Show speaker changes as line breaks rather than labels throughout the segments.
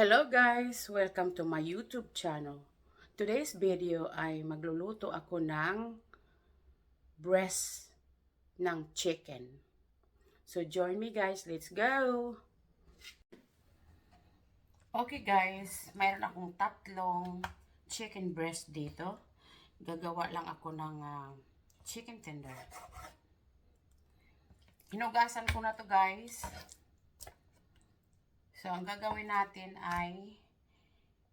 Hello guys! Welcome to my YouTube channel. Today's video ay magluluto ako ng breast ng chicken. So join me guys, let's go! Okay guys, mayroon akong tatlong chicken breast dito. Gagawa lang ako ng chicken tender. Hinugasan ko na to guys. So, ang gagawin natin ay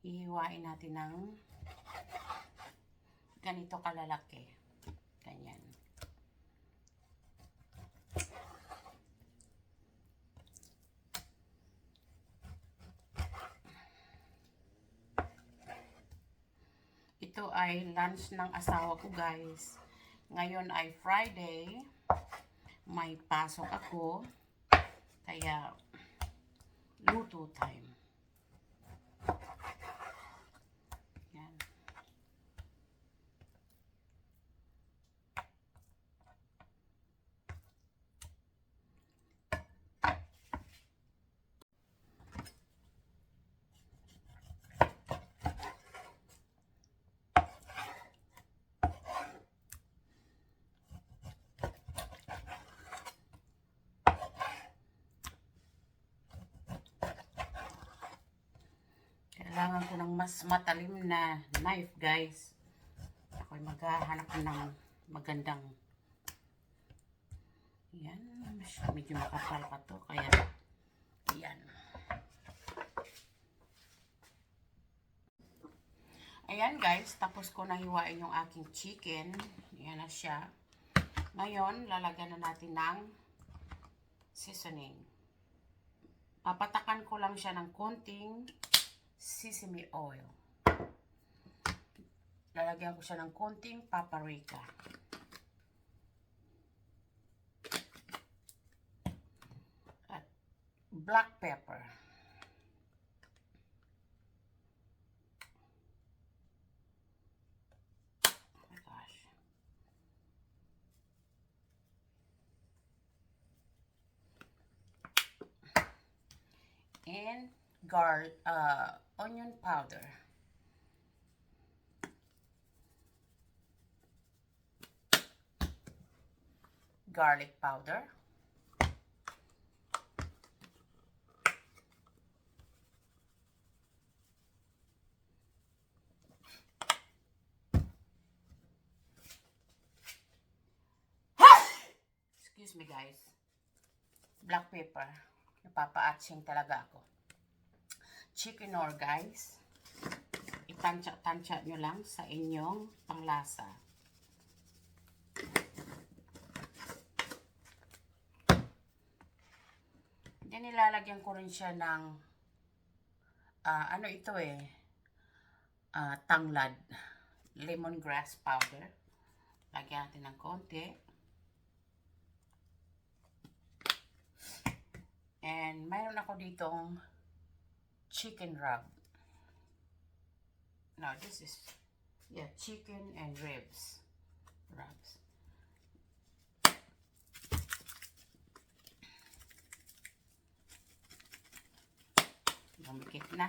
ihiwain natin ng ganito kalalaki. Ganyan. Ito ay lunch ng asawa ko guys. Ngayon ay Friday. May pasok ako. Kaya luto time. Yan. Kailangan ko ng mas matalim na knife, guys. Ako'y maghahanap ng magandang. Yan. Medyo makapal pa to. Kaya, yan. Ayan, guys. Tapos ko nahiwain yung aking chicken. Yan na siya. Ngayon, lalagyan na natin ng seasoning. Papatakan ko lang siya ng konting sesame oil. Lalagyan ko siya ng konting paprika. At black pepper. Oh my gosh. And onion powder. Garlic powder. Excuse me guys. Black pepper. Napapa-atsing talaga ako. Chicken or guys. Itansya-tansya nyo lang sa inyong panglasa. Then nilalagyan ko rin siya ng ano ito tanglad. Lemongrass powder. Lagyan natin ng konti. And mayroon ako ditong chicken rub. No, this is chicken and ribs. Rubs. Lumikit na.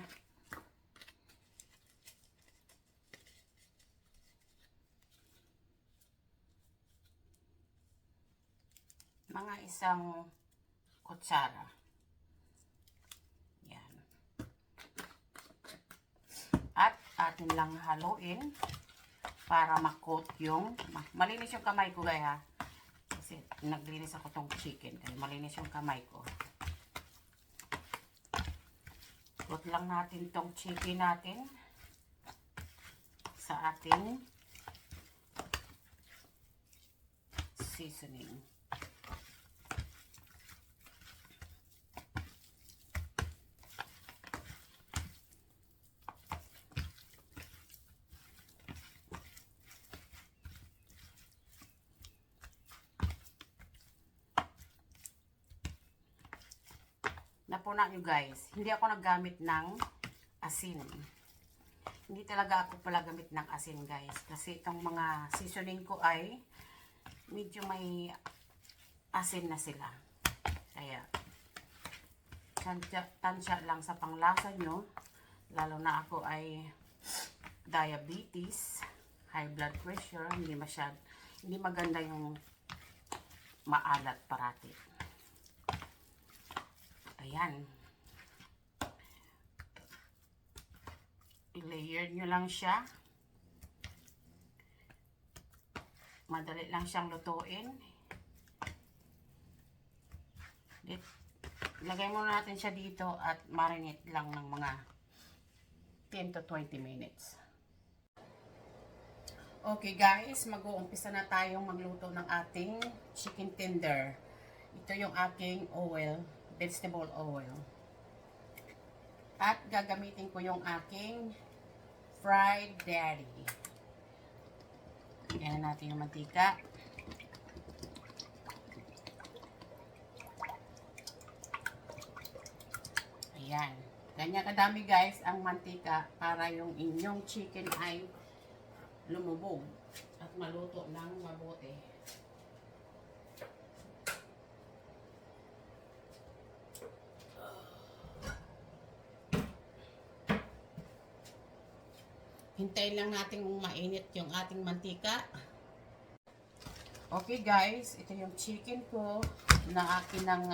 Mga isang kutsara. Yan. At atin lang haluin para makot yung malinis yung kamay ko guys ha. Kasi naglinis ako tong chicken. Kaya malinis yung kamay ko. Ikot lang natin tong chicken natin sa ating seasoning. Napuna nyo guys, hindi ako naggamit ng asin. Hindi talaga ako pala gamit ng asin guys. Kasi itong mga seasoning ko ay medyo may asin na sila. Kaya tansya lang sa panglasa nyo. Lalo na ako ay diabetes, high blood pressure, hindi maganda yung maalat parati. Ayan. I-layer nyo lang siya. Madali lang siyang lutuin. Lagay muna natin siya dito at marinate lang ng mga 10 to 20 minutes. Okay guys, mag-uumpisa na tayong magluto ng ating chicken tender. Ito yung aking oil, vegetable oil. At gagamitin ko yung aking fried daddy. Lagyan natin yung mantika. Ayan. Ganyan kadami guys ang mantika para yung inyong chicken ay lumubog at maluto ng mabuti. Hintayin lang natin mainit yung ating mantika. Okay guys, ito yung chicken ko na akin ng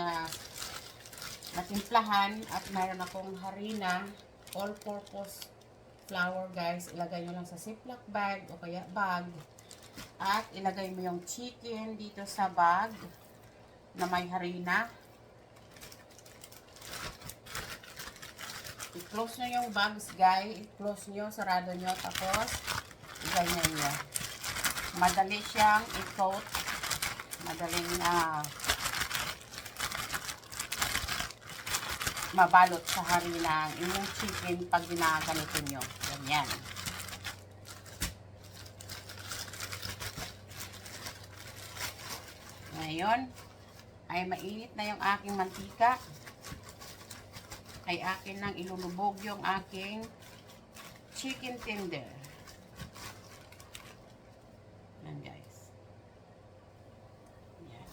natimplahan at mayroon akong harina, all-purpose flour guys. Ilagay nyo lang sa ziploc bag o kaya bag. At ilagay mo yung chicken dito sa bag na may harina. I-close nyo yung bags guys. I-close nyo, sarado nyo. Tapos, ganyan nyo. Madali siyang i-coat. Madaling mabalot sa harina ang inyong chicken pag ginaganito nyo. Ganyan. Ngayon, ay mainit na yung aking mantika. Ay akin nang ilulubog yung aking chicken tender. Yan guys. Yan.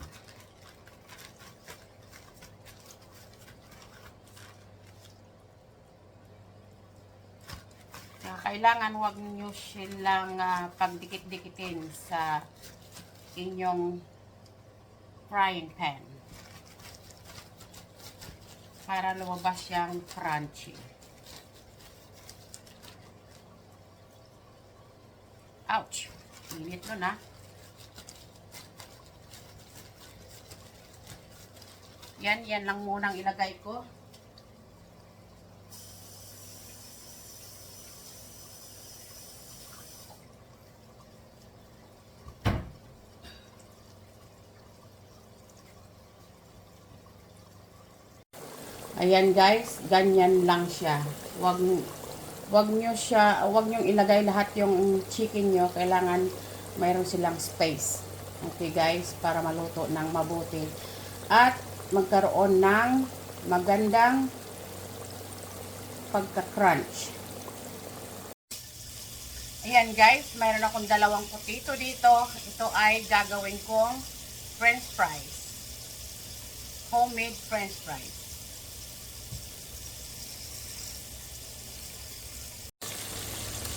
Kailangan wag nyo silang pagdikit-dikitin sa inyong frying pan para lumabas siyang crunchy. Ouch! Init nun ha. Yan lang munang ilagay ko. Ayan guys, ganyan lang siya. Wag nyo ilagay lahat yung chicken nyo. Kailangan mayroon silang space. Okay guys, para maluto ng mabuti. At magkaroon ng magandang pagka-crunch. Ayan guys, mayroon akong dalawang potato dito. Ito ay gagawin kong french fries. Homemade french fries.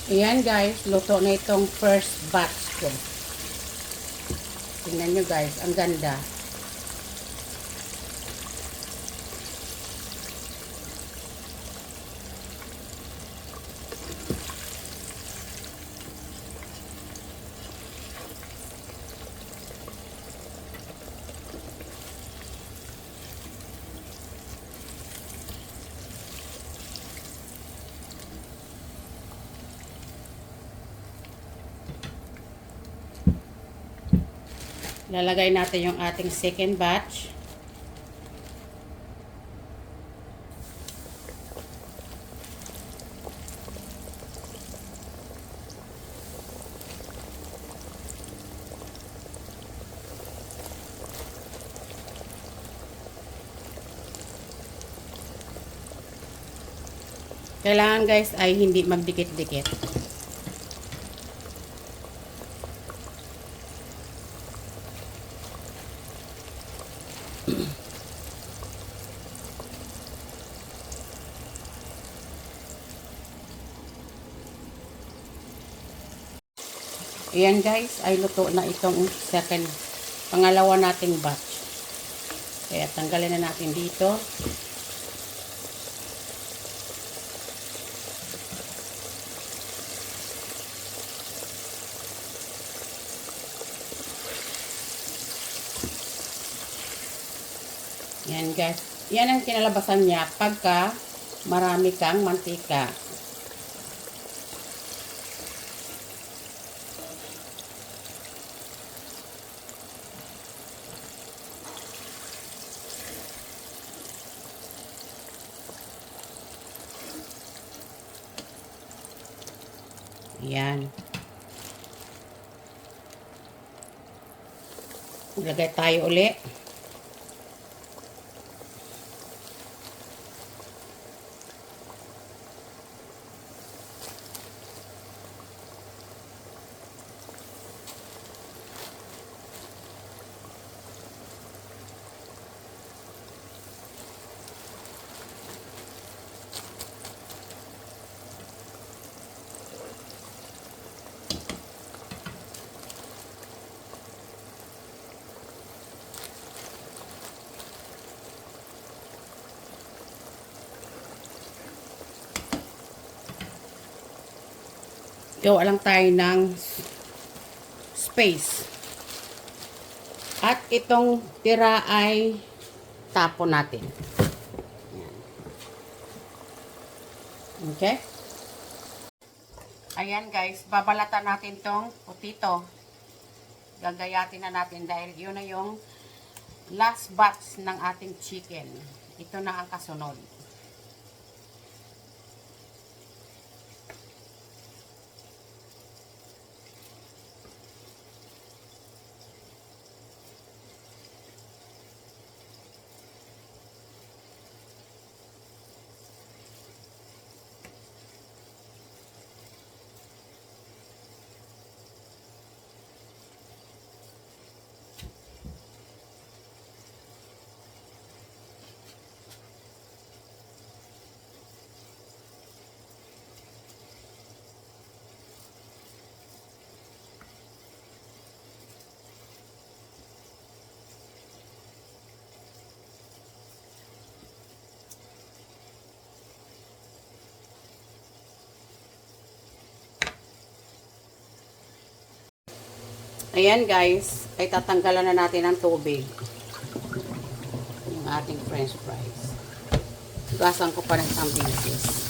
Ayan guys, luto na itong first batch ko. Tingnan nyo guys, ang ganda. Lalagay natin yung ating second batch. Kailangan guys ay hindi magdikit-dikit. Ayan guys, ay luto na itong pangalawa nating batch. Kaya tanggalin na natin dito. Yan guys. Yan ang kinalabasan niya pagka marami kang mantika. Yan. Ilagay tayo uli. Gawa lang tayo ng space. At itong tira ay tapon natin. Okay? Ayan guys, babalatan natin tong putito. Gagayatin na natin dahil yun na yung last batch ng ating chicken. Ito na ang kasunod. Ayan guys, ay tatanggalan na natin ang tubig. Yung ating french fries. Gasan ko pa ng isang pieces.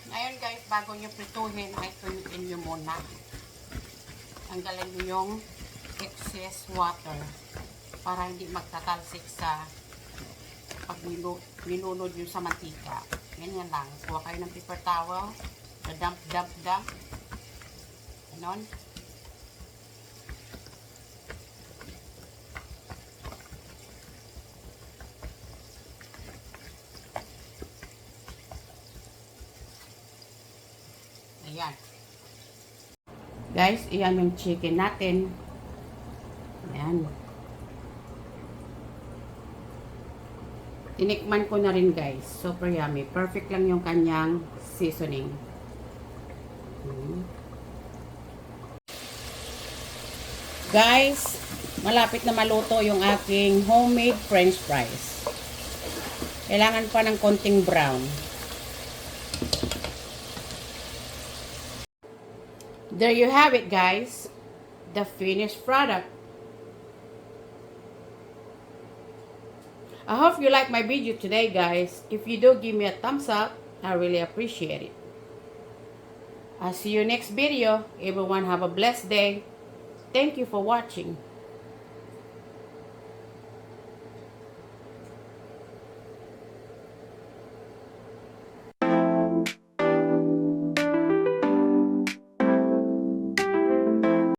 Ngayon guys, bago nyo prituhin, ay tuyuin nyo muna. Tanggalin nyo yung excess water para hindi magtatalsik sa pag minunod nyo sa mantika. Ganyan lang. Kuha kayo ng paper towel, dump. Ganon. Ayan. Guys, iyan yung chicken natin. Ayan. Tinikman ko na rin guys. Super yummy. Perfect lang yung kanyang seasoning. Guys, malapit na maluto yung aking homemade french fries. Kailangan pa ng konting brown. There you have it guys. The finished product. I hope you like my video today guys. If you do, give me a thumbs up. I really appreciate it. I'll see you next video. Everyone have a blessed day. Thank you for watching.